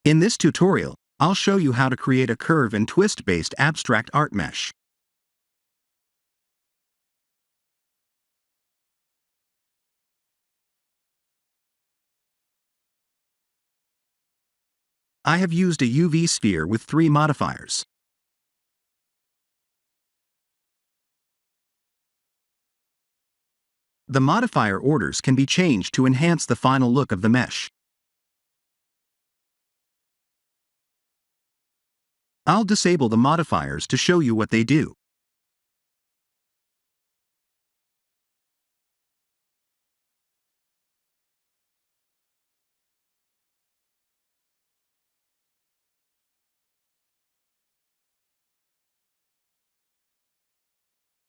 In this tutorial, I'll show you how to create a curve and twist-based abstract art mesh. I have used a UV sphere with 3 modifiers. The modifier orders can be changed to enhance the final look of the mesh. I'll disable the modifiers to show you what they do.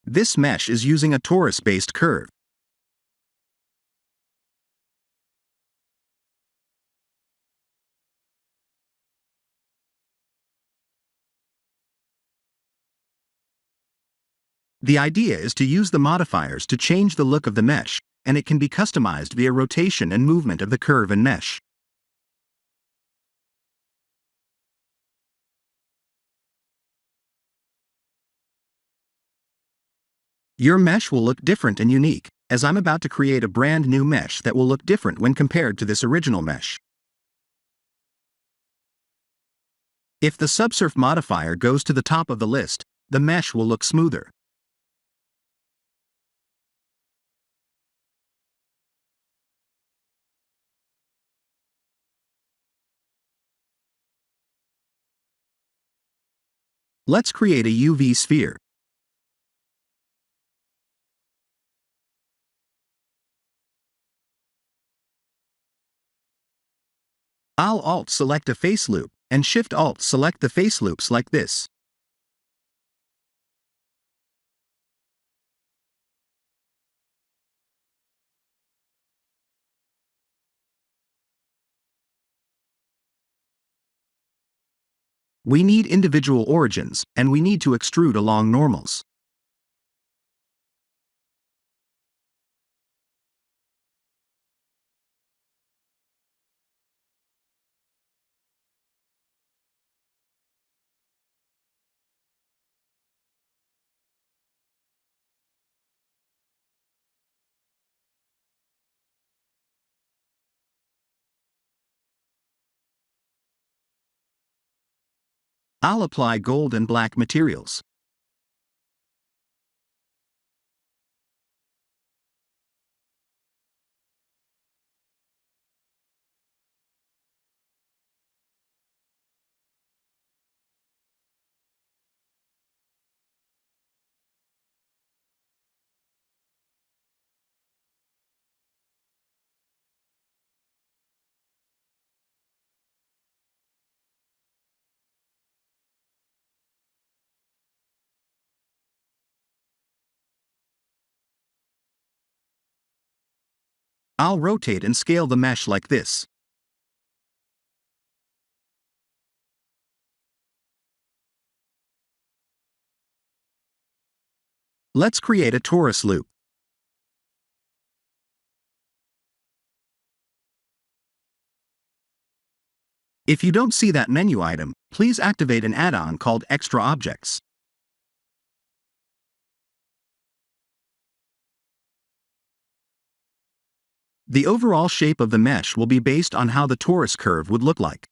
This mesh is using a Taurus-based curve. The idea is to use the modifiers to change the look of the mesh, and it can be customized via rotation and movement of the curve and mesh. Your mesh will look different and unique, as I'm about to create a brand new mesh that will look different when compared to this original mesh. If the subsurf modifier goes to the top of the list, the mesh will look smoother. Let's create a UV sphere. I'll Alt-select a face loop, and Shift-Alt-select the face loops like this. We need individual origins, and we need to extrude along normals. I'll apply gold and black materials. I'll rotate and scale the mesh like this. Let's create a torus loop. If you don't see that menu item, please activate an add-on called Extra Objects. The overall shape of the mesh will be based on how the torus curve would look like.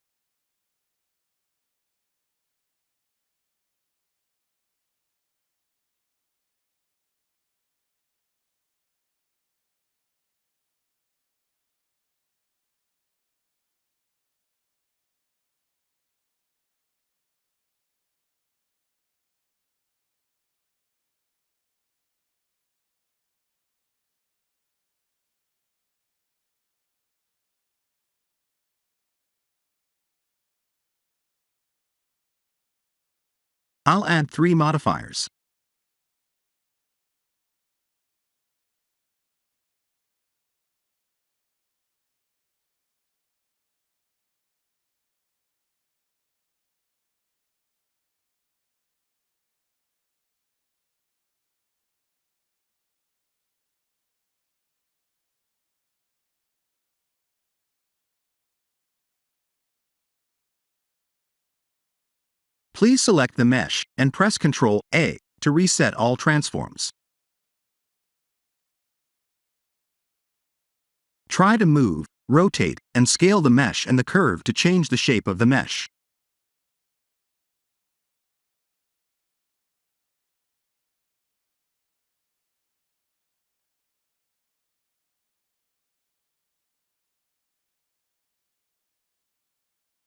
I'll add 3 modifiers. Please select the mesh and press Ctrl A to reset all transforms. Try to move, rotate, and scale the mesh and the curve to change the shape of the mesh.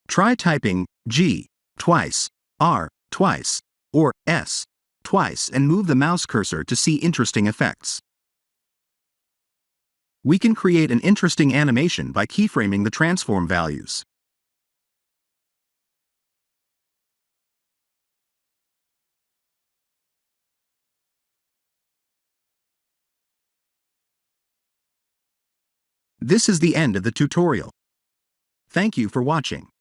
Try typing G twice, R twice, or S twice and move the mouse cursor to see interesting effects. We can create an interesting animation by keyframing the transform values. This is the end of the tutorial. Thank you for watching.